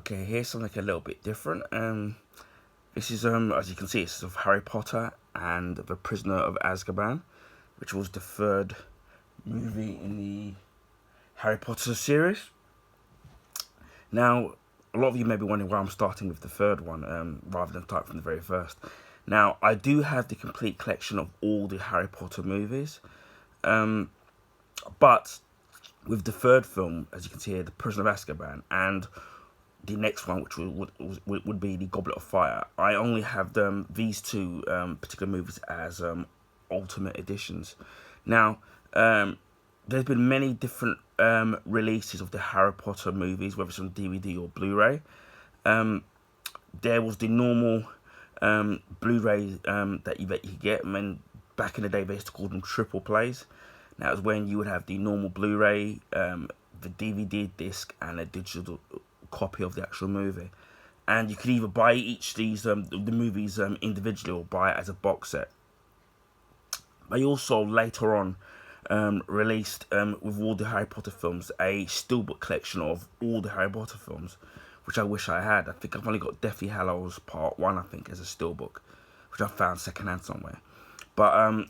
Okay, here's something a little bit different. This is as you can see, it's of Harry Potter and the Prisoner of Azkaban, which was the third movie in the Harry Potter series. Now, a lot of you may be wondering why I'm starting with the third one rather than start from the very first. Now, I do have the complete collection of all the Harry Potter movies, but with the third film, as you can see here, The Prisoner of Azkaban, and the next one, which would be The Goblet of Fire, I only have these two particular movies as ultimate editions. Now, there's been many different releases of the Harry Potter movies, whether it's on DVD or Blu-ray. There was the normal Blu-ray that you get. I mean, back in the day, they used to call them triple plays. That was when you would have the normal Blu-ray, the DVD disc, and a digital copy of the actual movie. And you could either buy each of these the movies individually or buy it as a box set. They also later on released with all the Harry Potter films a steelbook collection of all the Harry Potter films, which I wish I had. I think I've only got Deathly Hallows Part 1, I think, as a steelbook, which I found secondhand somewhere. But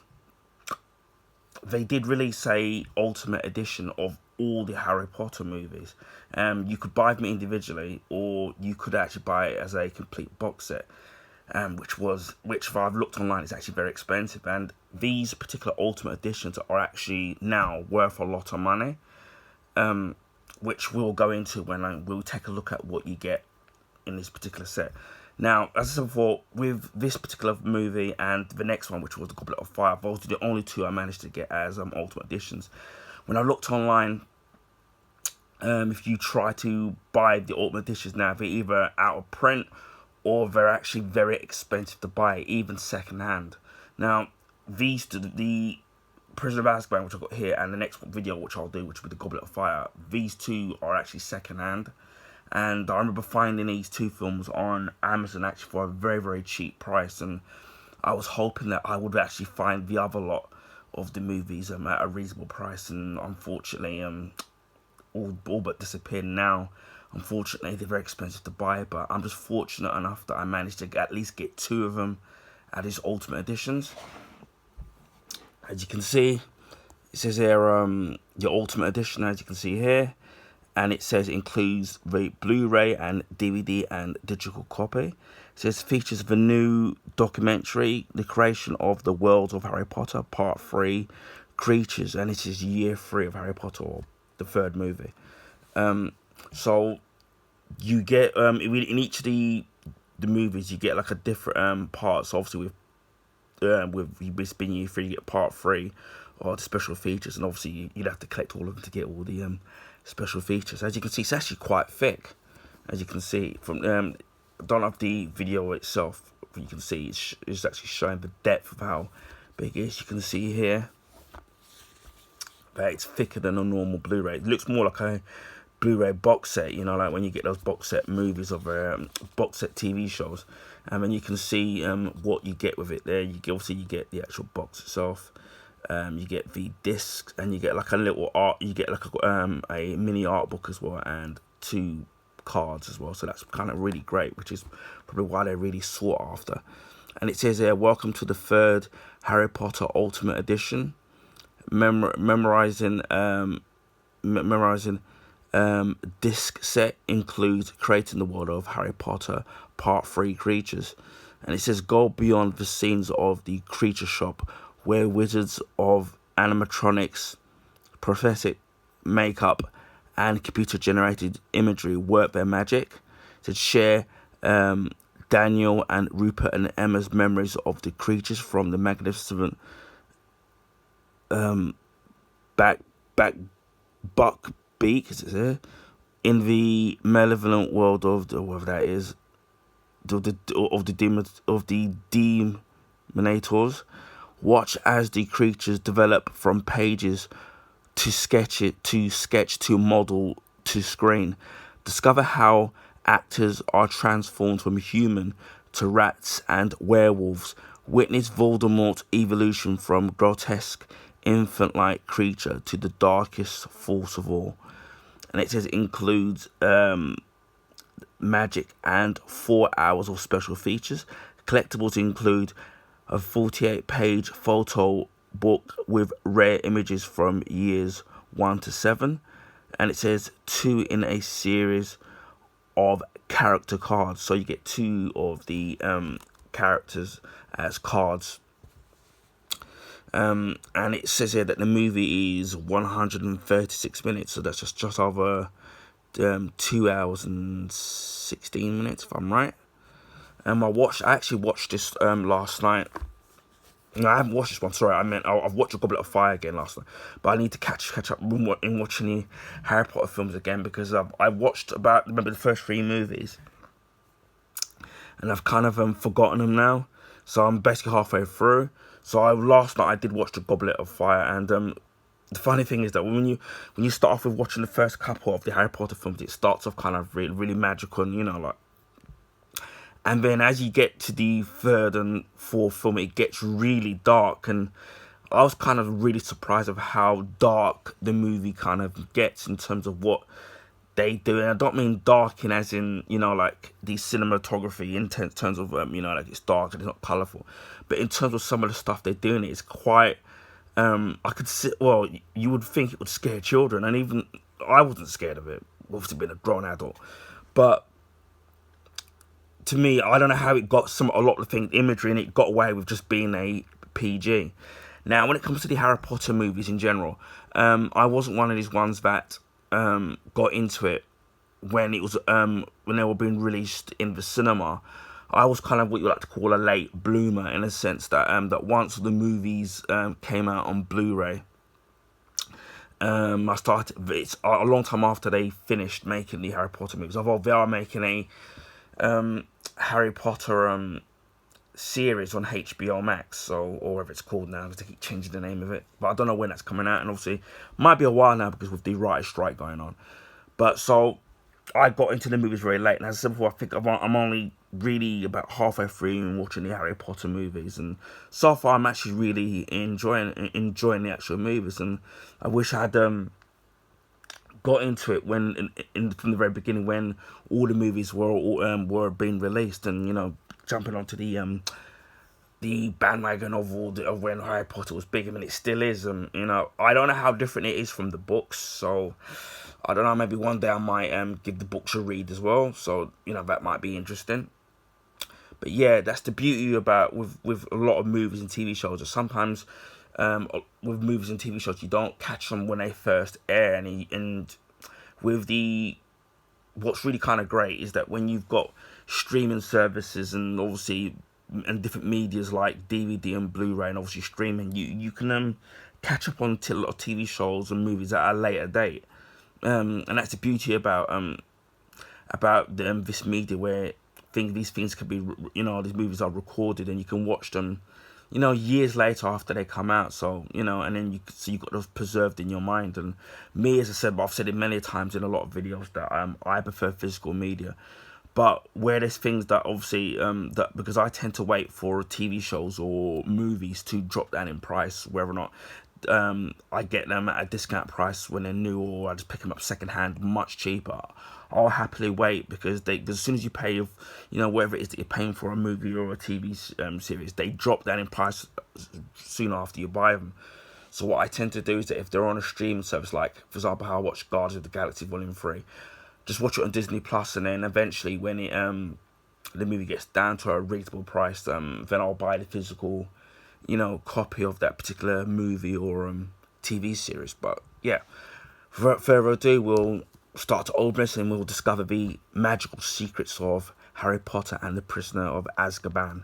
they did release a ultimate edition of all the Harry Potter movies. You could buy them individually, or you could actually buy it as a complete box set, which if I've looked online, is actually very expensive. And these particular ultimate editions are actually now worth a lot of money, which we'll go into when we'll take a look at what you get in this particular set. Now, as I said before, with this particular movie and the next one, which was The Goblet of Fire, those are the only two I managed to get as ultimate editions. When I looked online, if you try to buy the ultimate editions now, they're either out of print or they're actually very expensive to buy, even second-hand. Now, these two, the Prisoner of Azkaban, which I've got here, and the next video, which I'll do, which will be The Goblet of Fire, these two are actually second-hand. And I remember finding these two films on Amazon actually for a very, very cheap price. And I was hoping that I would actually find the other lot of the movies at a reasonable price. And unfortunately, all but disappeared now. Unfortunately, they're very expensive to buy. But I'm just fortunate enough that I managed to at least get two of them at these ultimate editions. As you can see, it says here, your ultimate edition, as you can see here. And it says it includes the Blu-ray and DVD and digital copy. It says features the new documentary, The Creation of the World of Harry Potter, Part 3, Creatures. And it is year 3 of Harry Potter, or the third movie. So you get, in each of the movies, you get like a different parts. Obviously, with this being year 3, you get Part 3, or the special features. And obviously, you'd have to collect all of them to get all the special features. As you can see, it's actually quite thick. As you can see from I don't have the video itself, but you can see it's actually showing the depth of how big it is. You can see here that it's thicker than a normal Blu-ray. It looks more like a Blu-ray box set, you know, like when you get those box set movies of box set TV shows. And then you can see what you get with it there. Obviously you get the actual box itself. You get the discs, and you get like a little art. You get like a mini art book as well, and 2 cards as well. So that's kind of really great, which is probably why they're really sought after. And it says here, "Welcome to the third Harry Potter Ultimate Edition. Memorizing disc set includes creating the world of Harry Potter Part 3 Creatures." And it says, "Go beyond the scenes of the creature shop, where wizards of animatronics, prosthetic makeup, and computer-generated imagery work their magic." To share Daniel and Rupert and Emma's memories of the creatures from the magnificent Buckbeak, is it here? In the malevolent world of the, whatever that is, of the Demonators. Watch as the creatures develop from pages to sketch to model to screen. Discover how actors are transformed from human to rats and werewolves. Witness Voldemort's evolution from grotesque infant-like creature to the darkest force of all. And it says it includes magic, and 4 hours of special features. Collectibles include a 48-page photo book with rare images from years 1 to 7, and it says 2 in a series of character cards. So you get 2 of the characters as cards. And it says here that the movie is 136 minutes, so that's just over 2 hours and 16 minutes, if I'm right. I actually watched this last night. No, I haven't watched this one. Sorry, I've watched A Goblet of Fire again last night, but I need to catch up in watching the Harry Potter films again, because I watched remember the first 3 movies, and I've kind of forgotten them now. So I'm basically halfway through. So last night I did watch The Goblet of Fire, and the funny thing is that when you start off with watching the first couple of the Harry Potter films, it starts off kind of really, really magical, and and then as you get to the 3rd and 4th film, it gets really dark, and I was kind of really surprised of how dark the movie kind of gets in terms of what they do. And I don't mean dark in as in, like the cinematography in terms of, like it's dark and it's not colourful. But in terms of some of the stuff they're doing, it's quite, you would think it would scare children. And even, I wasn't scared of it, obviously being a grown adult. But to me, I don't know how it got a lot of the imagery, and it got away with just being a PG. Now, when it comes to the Harry Potter movies in general, I wasn't one of these ones that got into it when it was when they were being released in the cinema. I was kind of what you like to call a late bloomer, in a sense that that once the movies came out on Blu-ray, I started. It's a long time after they finished making the Harry Potter movies. Although they are making a Harry Potter series on HBO Max, or whatever it's called now, because they keep changing the name of it. But I don't know when that's coming out, and obviously might be a while now because with the writer's strike going on. But so I got into the movies very late, and as I said before, I think I'm only really about halfway through and watching the Harry Potter movies, and so far I'm actually really enjoying the actual movies. And I wish I had got into it when from the very beginning, when all the movies were being released, and jumping onto the bandwagon of when Harry Potter was big. I mean, it still is. I don't know how different it is from the books, so I don't know. Maybe one day I might give the books a read as well. So that might be interesting. But yeah, that's the beauty about with a lot of movies and TV shows. That sometimes with movies and TV shows, you don't catch them when they first air, and with what's really kind of great is that when you've got streaming services and obviously and different medias like DVD and Blu-ray and obviously streaming, you can catch up on a lot of TV shows and movies at a later date, and that's the beauty about this media, where these things can be, these movies are recorded and you can watch them years later after they come out. So and then you've got those preserved in your mind. And me, as I said, but I've said it many times in a lot of videos, that I prefer physical media. But where there's things that obviously that, because I tend to wait for TV shows or movies to drop down in price, whether or not I get them at a discount price when they're new, or I just pick them up secondhand much cheaper, I'll happily wait, because as soon as you pay, whatever it is that you're paying for a movie or a TV series, they drop down in price soon after you buy them. So what I tend to do is that if they're on a streaming service, like for example how I watch Guardians of the Galaxy Volume 3, just watch it on Disney Plus, and then eventually when the movie gets down to a reasonable price, then I'll buy the physical copy of that particular movie or TV series. But yeah, without further ado, we'll start to open this and we'll discover the magical secrets of Harry Potter and the Prisoner of Azkaban.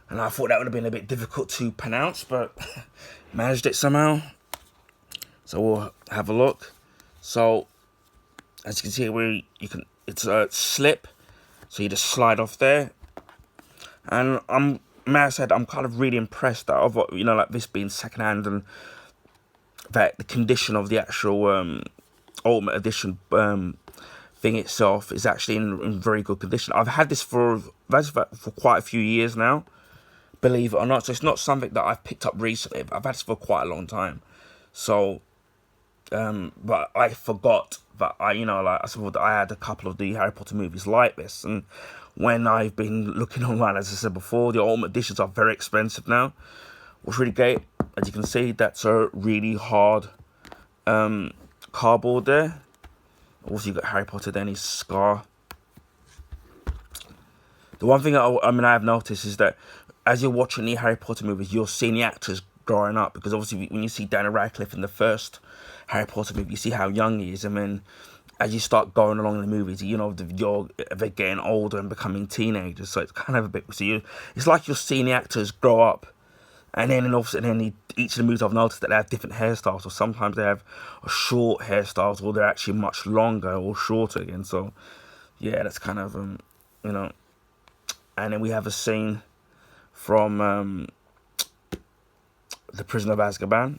And I thought that would have been a bit difficult to pronounce, but managed it somehow. So we'll have a look. So as you can see, it's a slip, so you just slide off there. And may I said, I'm kind of really impressed that of like this being secondhand, and that the condition of the actual Ultimate Edition thing itself is actually in very good condition. I've had this for quite a few years now, believe it or not. So it's not something that I've picked up recently. I've had this for quite a long time. So But I forgot that I suppose that I had a couple of the Harry Potter movies like this, and when I've been looking online, as I said before, the Ultimate Editions are very expensive now. What's really great, as you can see, that's a really hard cardboard there. Also, you got Harry Potter, then his scar. The one thing I have noticed is that as you're watching the Harry Potter movies, you're seeing the actors growing up, because obviously when you see Daniel Radcliffe in the first Harry Potter movie, you see how young he is, and then as you start going along in the movies, they're getting older and becoming teenagers. So it's kind of a bit. It's like you're seeing the actors grow up, and then each of the movies I've noticed that they have different hairstyles. So sometimes they have a short hairstyles, or they're actually much longer or shorter again. So yeah, that's kind of And then we have a scene from The Prisoner of Azkaban.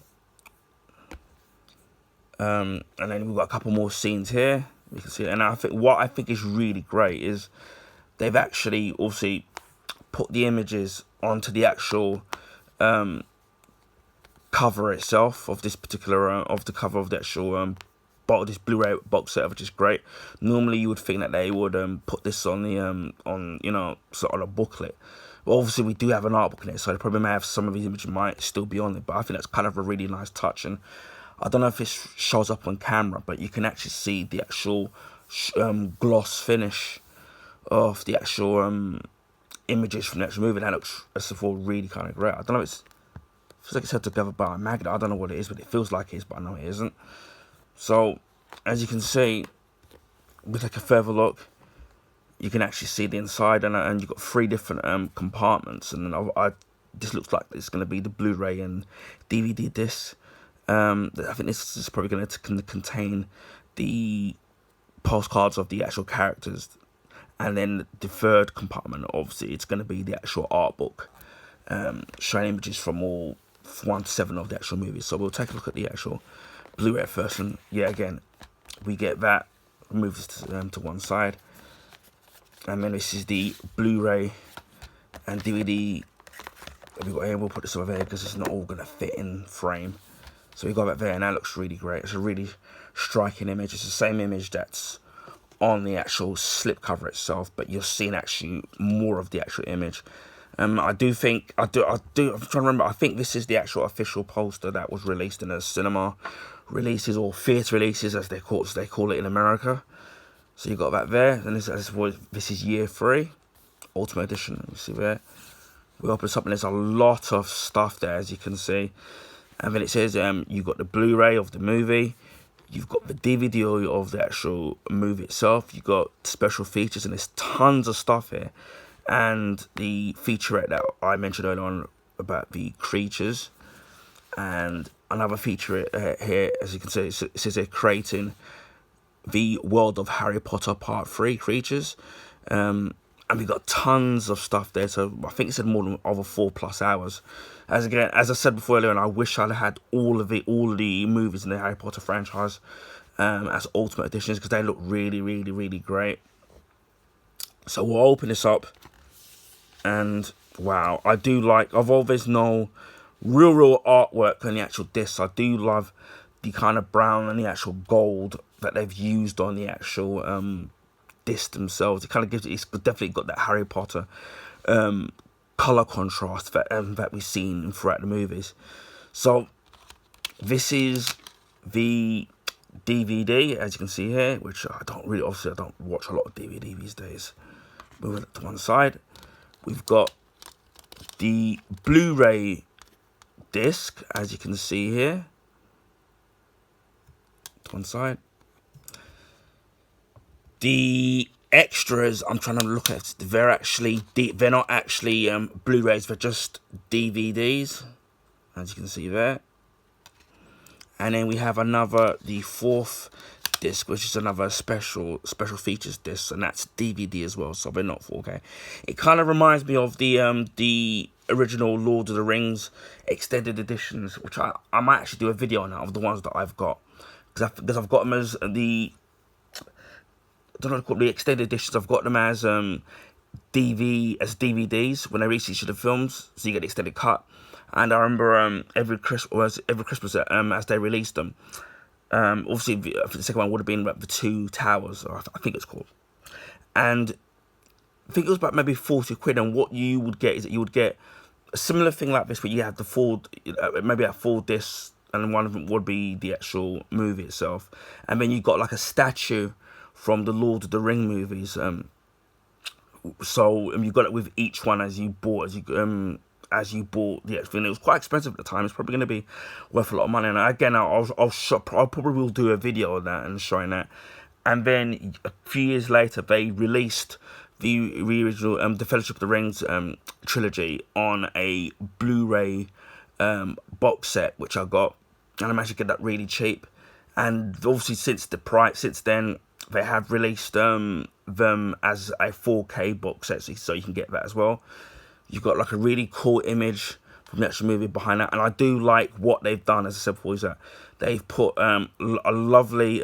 And then we've got a couple more scenes here. You can see it. And what I think is really great is they've actually also put the images onto the actual cover itself of this particular of the cover of the actual this Blu-ray box set, which is great. Normally you would think that they would put this on the sort of a booklet. But obviously we do have an art book in it, so they probably may have some of these images might still be on it. But I think that's kind of a really nice touch, and I don't know if it shows up on camera, but you can actually see the actual gloss finish of the actual images from the actual movie. That looks, as before, really kind of great. I don't know if it feels like it's held together by a magnet. I don't know what it is, but it feels like it is, but I know it isn't. So, as you can see, we take a further look. You can actually see the inside, and you've got 3 different compartments. And this looks like it's going to be the Blu-ray and DVD disc. I think this is probably going to contain the postcards of the actual characters, and then the 3rd compartment, obviously, it's going to be the actual art book, showing images from all 1 to 7 of the actual movies. So we'll take a look at the actual Blu-ray first, and yeah, again, we get that. Move this to one side, and then this is the Blu-ray and DVD that we've got here. We'll put this over here because it's not all going to fit in frame. So we got that there, and that looks really great. It's a really striking image. It's the same image that's on the actual slipcover itself, but you're seeing actually more of the actual image. I'm trying to remember. I think this is the actual official poster that was released in a cinema releases or theatre releases, as they call it in America. So you got that there, and this is year 3, Ultimate Edition. Let me see there. We open this up, and there's a lot of stuff there, as you can see. And then it says you've got the Blu-ray of the movie, you've got the DVD of the actual movie itself, you've got special features, and there's tons of stuff here. And the featurette that I mentioned earlier on about the creatures, and another feature here, as you can see, it says they're creating the world of Harry Potter Part 3 creatures. And we've got tons of stuff there, so I think it said more than over 4+ hours. As I said before earlier, and I wish I'd had all of the movies in the Harry Potter franchise as Ultimate Editions, because they look really, really, really great. So we'll open this up, and wow, I do like, although there's no real artwork on the actual disc, I do love the kind of brown and the actual gold that they've used on the actual disc themselves. It kind of it's definitely got that Harry Potter color contrast that we've seen throughout the movies. So this is the DVD, as you can see here, which I don't watch a lot of DVD these days. Moving it to one side, we've got the Blu-ray disc, as you can see here. To one side. The extras, I'm trying to look at, they're not actually Blu-rays, they're just DVDs, as you can see there. And then we have the 4th disc, which is another special features disc, and that's DVD as well, so they're not 4K. It kind of reminds me of the original Lord of the Rings extended editions, which I might actually do a video on that, of the ones that I've got, because I've got them as the extended editions. I've got them as DVDs when they release each of the films, so you get the extended cut. And I remember every Christmas as they released them, Obviously, I think the second one would have been like the Two Towers, or I think it's called. And I think it was about maybe 40 quid. And what you would get is that you would get a similar thing like this, where you have the full, maybe a full disc, and one of them would be the actual movie itself. And then you got like a statue from the Lord of the Ring movies. So you got it with each one as you bought the actual thing. It was quite expensive at the time. It's probably going to be worth a lot of money. And again, I'll probably will do a video of that and showing that. And then a few years later, they released the original The Fellowship of the Rings trilogy on a Blu-ray box set, which I got, and I managed to get that really cheap. And obviously, since then, they have released them as a 4K box set, so you can get that as well. You've got like a really cool image from the actual movie behind that, and I do like what they've done. As I said before, is that they've put a lovely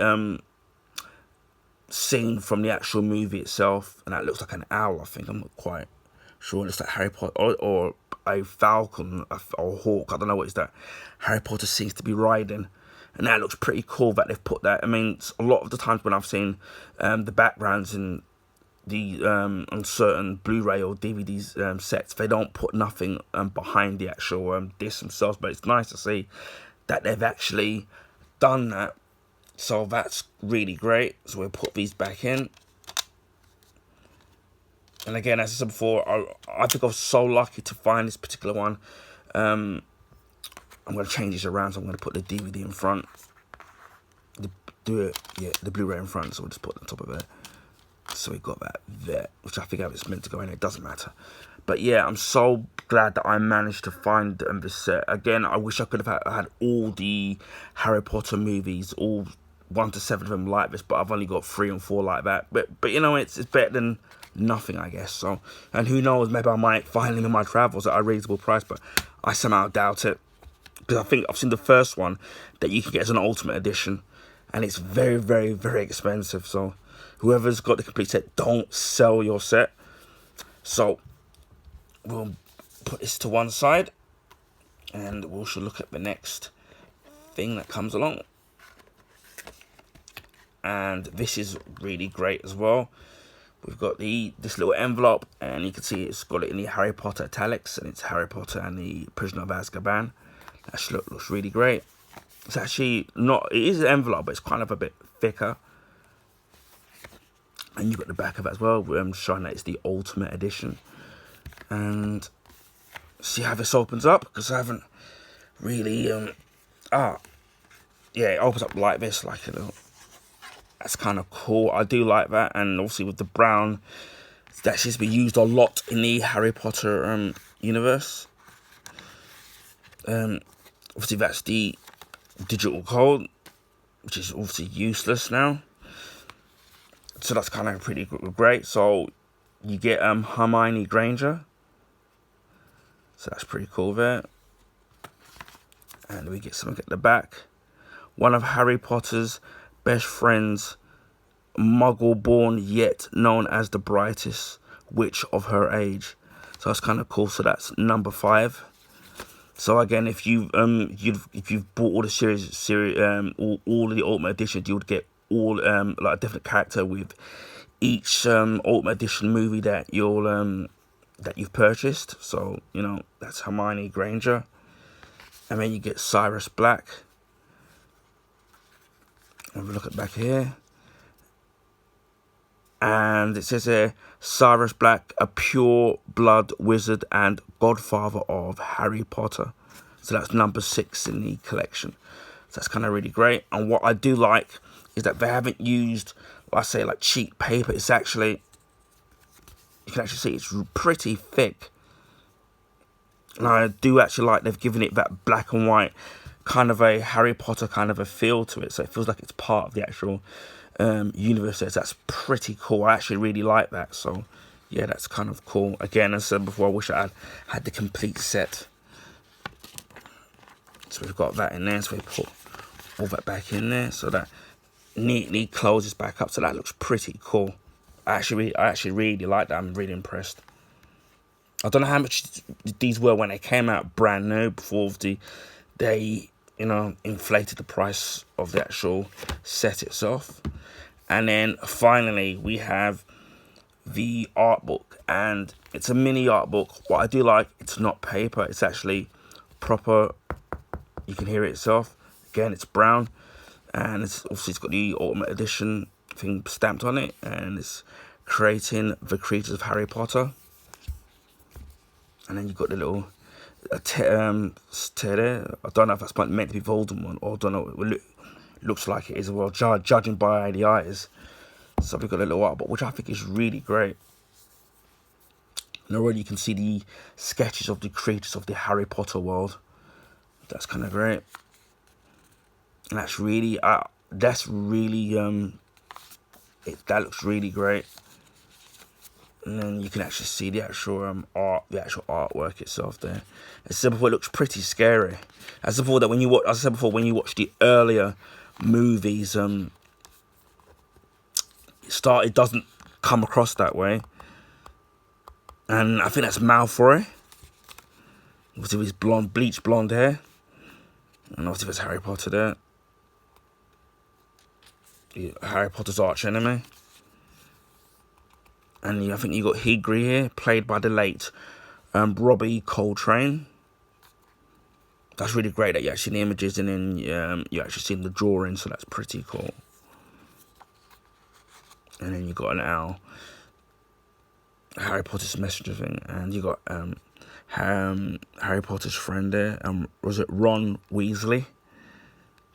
scene from the actual movie itself, and that looks like an owl. I think, I'm not quite sure. It's like Harry Potter or a falcon or a hawk. I don't know what it's that Harry Potter seems to be riding. And that looks pretty cool that they've put that. I mean, a lot of the times when I've seen the backgrounds in the on certain Blu-ray or DVD sets, they don't put nothing behind the actual disc themselves. But it's nice to see that they've actually done that. So that's really great. So we'll put these back in. And again, as I said before, I think I was so lucky to find this particular one. I'm going to change this around, so I'm going to put the DVD in front. The Blu-ray in front, so we'll just put it on top of it. So we got that there, which I think it's meant to go in. It doesn't matter. But yeah, I'm so glad that I managed to find this set. Again, I wish I could have had all the Harry Potter movies, all 1 to 7 of them like this, but I've only got 3 and 4 like that. But you know, it's better than nothing, I guess. So, and who knows, maybe I might find them in my travels at a reasonable price, but I somehow doubt it. Because I think I've seen the first one that you can get as an Ultimate Edition, and it's very, very, very expensive. So whoever's got the complete set, don't sell your set. So we'll put this to one side, and we'll should look at the next thing that comes along. And this is really great as well. We've got this little envelope, and you can see it's got it in the Harry Potter italics, and it's Harry Potter and the Prisoner of Azkaban. That looks really great. It's actually not, it is an envelope, but it's kind of a bit thicker. And you've got the back of it as well, showing that it's the Ultimate Edition. And see how this opens up, because I haven't really, yeah, it opens up like this, like a little, that's kind of cool. I do like that, and obviously with the brown, that seems to be used a lot in the Harry Potter universe. Obviously that's the digital code, which is obviously useless now. So that's kind of pretty great. So you get Hermione Granger. So that's pretty cool there. And we get something at the back. One of Harry Potter's best friends, Muggle-born yet known as the brightest witch of her age. So that's kind of cool. So that's number 5. So again, if you've bought all the series, all of the Ultimate Editions, you would get all like a different character with each Ultimate Edition movie that you've purchased. So you know that's Hermione Granger, and then you get Sirius Black. Have a look at back here, and it says here Sirius Black, a pure blood wizard and godfather of Harry Potter. So that's number 6 in the collection. So that's kind of really great. And what I do like is that they haven't used, I say, like cheap paper. It's actually, you can actually see it's pretty thick. And I do actually like they've given it that black and white kind of a Harry Potter kind of a feel to it. So it feels like it's part of the actual universe. That's pretty cool. I actually really like that. So yeah, that's kind of cool. Again, as I said before, I wish I had the complete set. So we've got that in there. So we put all that back in there. So that neatly closes back up. So that looks pretty cool. I actually really like that. I'm really impressed. I don't know how much these were when they came out brand new. Before they inflated the price of the actual set itself. And then finally we have the art book, and it's a mini art book. What I do like, it's not paper, it's actually proper. You can hear it itself. Again, it's brown, and it's got the Ultimate Edition thing stamped on it, and it's creating the creatures of Harry Potter. And then you've got the little tear there. I don't know if that's meant to be Voldemort, or I don't know. It looks like it is, well, judging by the eyes. So we've got a little art book, which I think is really great. And already you can see the sketches of the creatures of the Harry Potter world. That's kind of great. And that looks really great. And then you can actually see the actual artwork itself there. As I said before, it looks pretty scary. As I said before, when you watch the earlier movies, it doesn't come across that way. And I think that's Malfoy. Obviously with his bleached blonde hair. And obviously there's Harry Potter there. Harry Potter's arch enemy. And I think you got Hagrid here, played by the late Robbie Coltrane. That's really great that you actually see the images, and then you actually see the drawing, so that's pretty cool. And then you got an owl, Harry Potter's messenger thing, and you got Harry Potter's friend there. Was it Ron Weasley,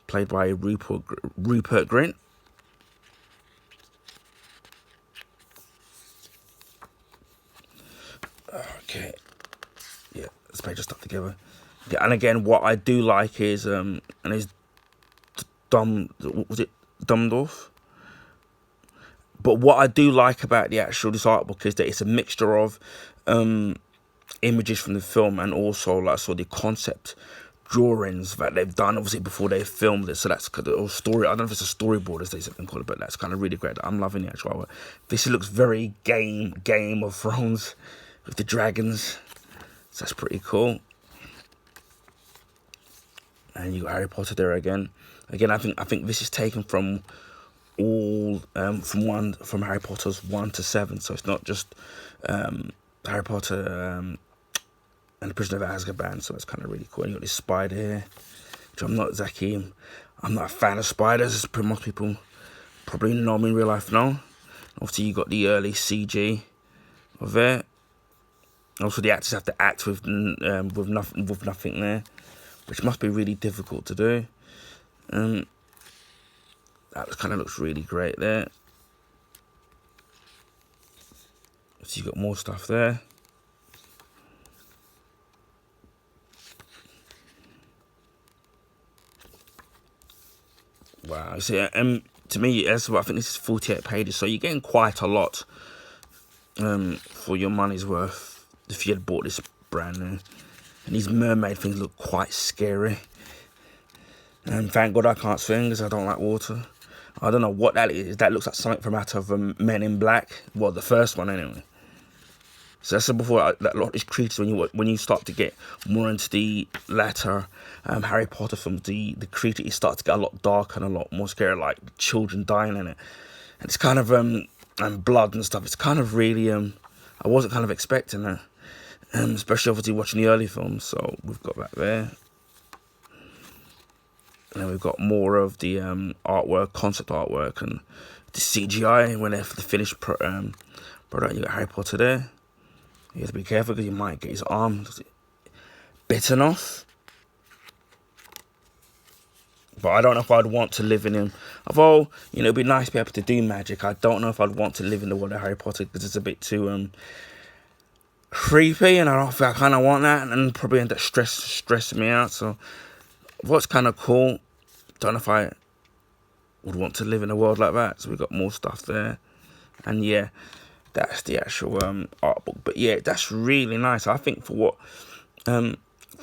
played by Rupert Grint? Okay, yeah, let's put just stuff together. Yeah, and again, what I do like is and it's Dumbledore? But what I do like about this art book is that it's a mixture of images from the film and also the concept drawings that they've done obviously before they filmed it. So that's a story. I don't know if it's a storyboard as they call it, but that's kind of really great. I'm loving the actual artwork. This looks very Game of Thrones with the dragons. So that's pretty cool. And you got Harry Potter there again. Again, I think this is taken from all from Harry Potter's 1 to 7. So it's not just Harry Potter and the Prisoner of Azkaban. So that's kind of really cool. And you got this spider here, which I'm not a fan of spiders, as most people probably know me in real life now. Obviously, you got the early CG of it. Also, the actors have to act with nothing there, which must be really difficult to do. That kind of looks really great there. So you got more stuff there. Wow. So to me, I think this is 48 pages, so you're getting quite a lot for your money's worth if you had bought this brand new. And these mermaid things look quite scary. And thank God I can't swim because I don't like water. I don't know what that is. That looks like something from out of Men in Black. Well, the first one anyway. So I said before, that a lot of these creatures, when you start to get more into the latter Harry Potter films, the creatures start to get a lot darker and a lot more scary, like children dying in it. And it's kind of and blood and stuff. It's kind of really I wasn't kind of expecting that, especially obviously watching the early films. So we've got that there. And then we've got more of the artwork, concept artwork, and the CGI when they're for the finished product. You got Harry Potter there. You have to be careful because you might get his arm bitten off. But I don't know if I'd want to live in him. Although, it'd be nice to be able to do magic. I don't know if I'd want to live in the world of Harry Potter because it's a bit too creepy, and I don't think I kind of want that, and probably end up stressing me out. So, what's kind of cool, don't know if I would want to live in a world like that. So we've got more stuff there, and yeah, that's the actual art book. But yeah, that's really nice. I think for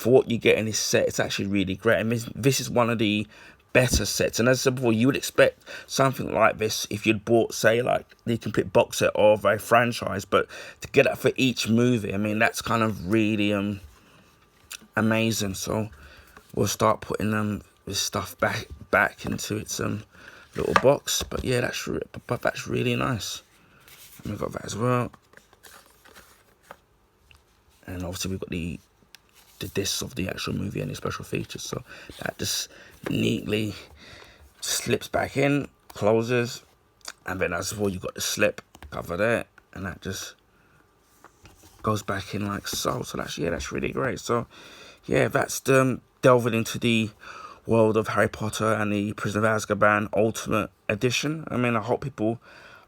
what you get in this set, it's actually really great. I mean, this is one of the better sets. And as I said before, you would expect something like this if you'd bought, say, like the complete box set of a franchise. But to get that for each movie, I mean, that's kind of really amazing. So we'll start putting this stuff back into its little box. But yeah, that's really nice. And we've got that as well. And obviously we've got the discs of the actual movie and the special features. So that just neatly slips back in, closes, and then as well you've got the slip cover there, and that just goes back in like so. So that's really great. So yeah, that's delving into the world of Harry Potter and the Prisoner of Azkaban Ultimate Edition. I mean, I hope people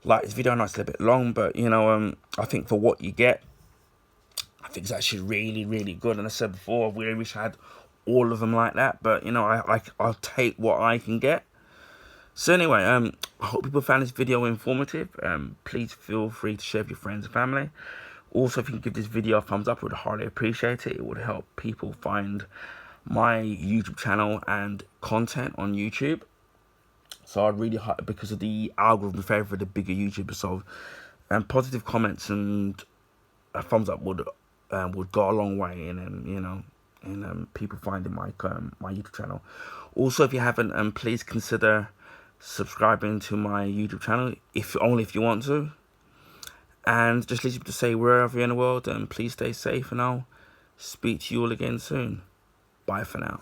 like this video. I know it's a little bit long, but you know, I think for what you get, I think it's actually really good. And I said before, I really wish I had all of them like that, but you know, I'll take what I can get. So anyway, I hope people found this video informative. Please feel free to share with your friends and family. Also, if you can give this video a thumbs up, I would highly appreciate it. It would help people find my YouTube channel and content on YouTube. So I'd really hope, because of the algorithm favour the bigger YouTubers, so positive comments and a thumbs up would go a long way in you know, in people finding my YouTube channel. Also, if you haven't, please consider subscribing to my YouTube channel, if you want to. And just leaves me to say, wherever you're in the world, please stay safe, and I'll speak to you all again soon. Bye for now.